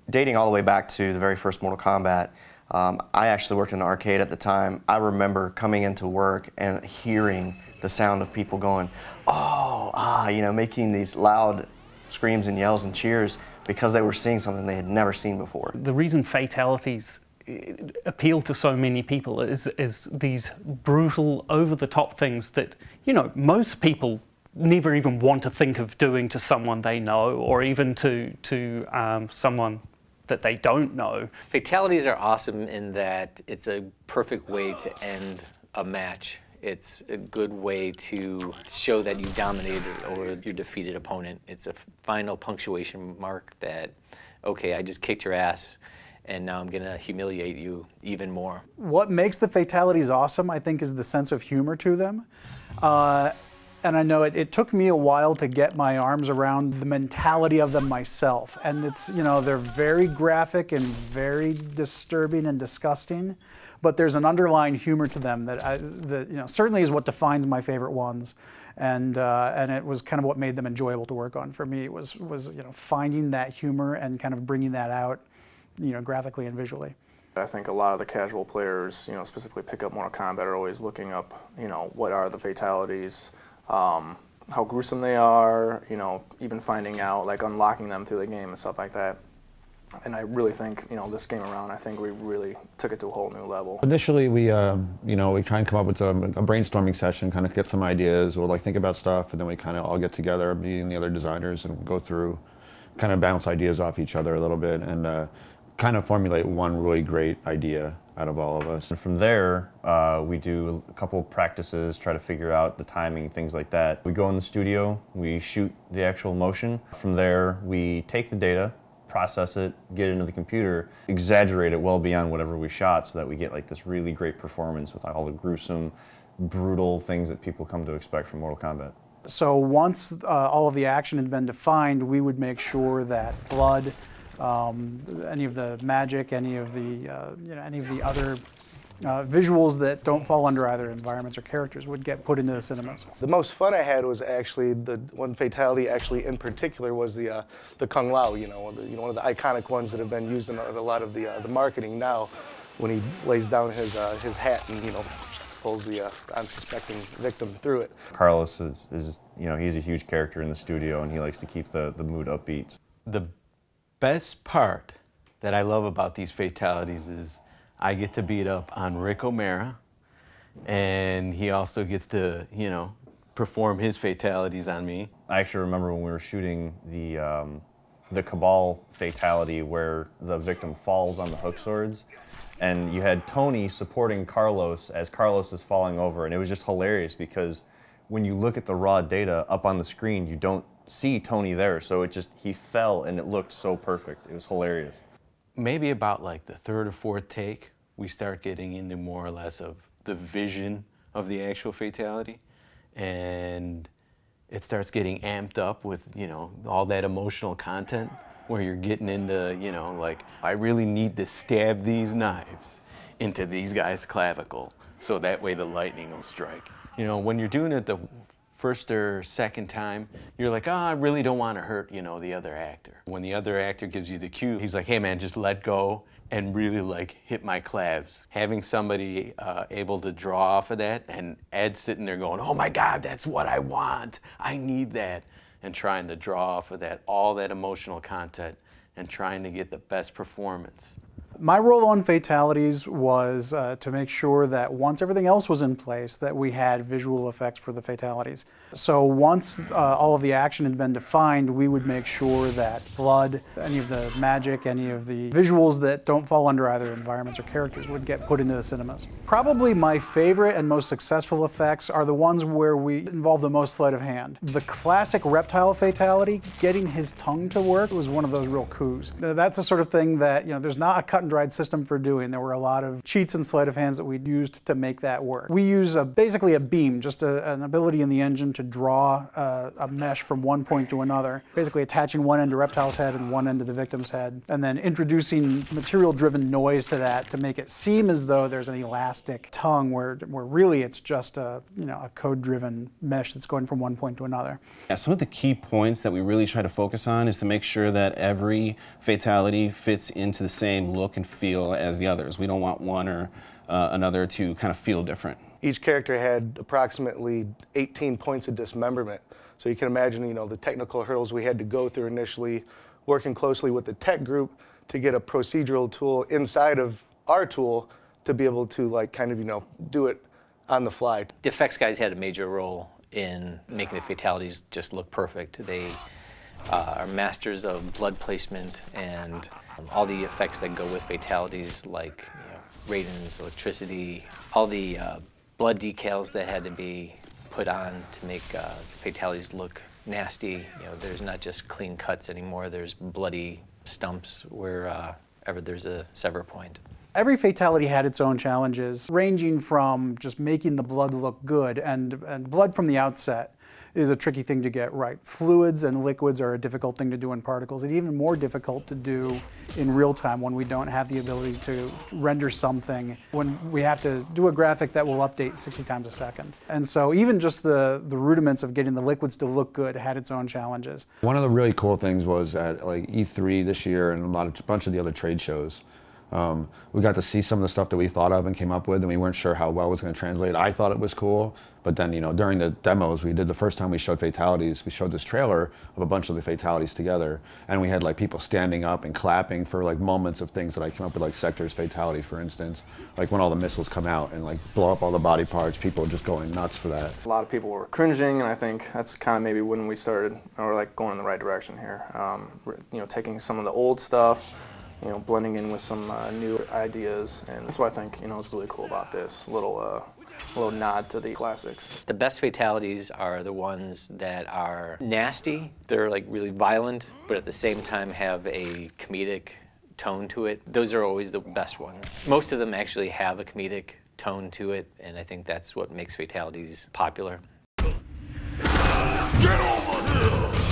Dating all the way back to the very first Mortal Kombat, I actually worked in an arcade at the time. I remember coming into work and hearing the sound of people going, oh, ah, you know, making these loud screams and yells and cheers because they were seeing something they had never seen before. The reason fatalities appeal to so many people is these brutal, over-the-top things that, you know, most people never even want to think of doing to someone they know, or even to someone that they don't know. Fatalities are awesome in that it's a perfect way to end a match. It's a good way to show that you dominated over your defeated opponent. It's a final punctuation mark that, okay, I just kicked your ass, and now I'm gonna humiliate you even more. What makes the fatalities awesome, I think, is the sense of humor to them. And I know it took me a while to get my arms around the mentality of them myself. And it's, you know, they're very graphic and very disturbing and disgusting, but there's an underlying humor to them that, you know, certainly is what defines my favorite ones. And it was kind of what made them enjoyable to work on for me. It was you know, finding that humor and kind of bringing that out, you know, graphically and visually. I think a lot of the casual players, you know, specifically pick up Mortal Kombat, are always looking up, you know, what are the fatalities, how gruesome they are, you know, even finding out, like unlocking them through the game and stuff like that. And I really think, you know, this game around, I think we really took it to a whole new level. Initially, we, you know, we try and come up with a brainstorming session, kind of get some ideas, we'll like think about stuff, and then we kind of all get together, me and the other designers, and go through, kind of bounce ideas off each other a little bit, and kind of formulate one really great idea out of all of us. And from there, we do a couple practices, try to figure out the timing, things like that. We go in the studio, we shoot the actual motion. From there, we take the data, process it, get it into the computer, exaggerate it well beyond whatever we shot so that we get like this really great performance with all the gruesome, brutal things that people come to expect from Mortal Kombat. So once all of the action had been defined, we would make sure that blood, any of the magic, any of the you know, any of the other visuals that don't fall under either environments or characters would get put into the cinemas. The most fun I had was actually the one fatality, actually in particular, was the Kung Lao. You know, one of the iconic ones that have been used in a lot of the marketing now, when he lays down his hat and, you know, pulls the unsuspecting victim through it. Carlos is you know, he's a huge character in the studio, and he likes to keep the mood upbeat. The best part that I love about these fatalities is I get to beat up on Rick O'Mara, and he also gets to, you know, perform his fatalities on me. I actually remember when we were shooting the Cabal fatality where the victim falls on the hook swords, and you had Tony supporting Carlos as Carlos is falling over, and it was just hilarious because when you look at the raw data up on the screen, you don't see Tony there, so it just, he fell and it looked so perfect. It was hilarious. Maybe about like the third or fourth take, we start getting into more or less of the vision of the actual fatality, and it starts getting amped up with, you know, all that emotional content where you're getting into, you know, like, I really need to stab these knives into these guys' clavicle so that way the lightning will strike. You know, when you're doing it the first or second time, you're like, oh, I really don't want to hurt, you know, the other actor. When the other actor gives you the cue, he's like, hey man, just let go and really like hit my clavs. Having somebody able to draw off of that, and Ed sitting there going, oh my God, that's what I want, I need that, and trying to draw off of that, all that emotional content, and trying to get the best performance. My role on fatalities was to make sure that once everything else was in place, that we had visual effects for the fatalities. So once all of the action had been defined, we would make sure that blood, any of the magic, any of the visuals that don't fall under either environments or characters would get put into the cinemas. Probably my favorite and most successful effects are the ones where we involve the most sleight of hand. The classic reptile fatality, getting his tongue to work, was one of those real coups. That's the sort of thing that, you know, there's not a cut and dried system for doing. There were a lot of cheats and sleight of hands that we used to make that work. We use basically a beam, just an ability in the engine to draw a mesh from one point to another, basically attaching one end to Reptile's head and one end to the victim's head, and then introducing material-driven noise to that to make it seem as though there's an elastic tongue where really it's just a code-driven mesh that's going from one point to another. Yeah, some of the key points that we really try to focus on is to make sure that every fatality fits into the same look and feel as the others. We don't want one or another to kind of feel different. Each character had approximately 18 points of dismemberment. So you can imagine, the technical hurdles we had to go through initially, working closely with the tech group to get a procedural tool inside of our tool to be able to do it on the fly. The effects guys had a major role in making the fatalities just look perfect. They are masters of blood placement and all the effects that go with fatalities, like radons, electricity, all the blood decals that had to be put on to make fatalities look nasty. There's not just clean cuts anymore. There's bloody stumps wherever there's a sever point. Every fatality had its own challenges, ranging from just making the blood look good, and blood from the outset is a tricky thing to get right. Fluids and liquids are a difficult thing to do in particles, and even more difficult to do in real time when we don't have the ability to render something, when we have to do a graphic that will update 60 times a second. And so even just the rudiments of getting the liquids to look good had its own challenges. One of the really cool things was at E3 this year and a bunch of the other trade shows, we got to see some of the stuff that we thought of and came up with, and we weren't sure how well it was going to translate. I thought it was cool, but then during the demos we did, the first time we showed fatalities, we showed this trailer of a bunch of the fatalities together, and we had people standing up and clapping for moments of things that I came up with, like Sector's fatality, for instance, when all the missiles come out and blow up all the body parts, people just going nuts for that. A lot of people were cringing, and I think that's kind of maybe when we started, or going in the right direction here. Taking some of the old stuff, blending in with some new ideas, and that's what I think is really cool about this little nod to the classics. The best fatalities are the ones that are nasty. They're really violent, but at the same time have a comedic tone to it. Those are always the best ones. Most of them actually have a comedic tone to it, and I think that's what makes fatalities popular. Get over here!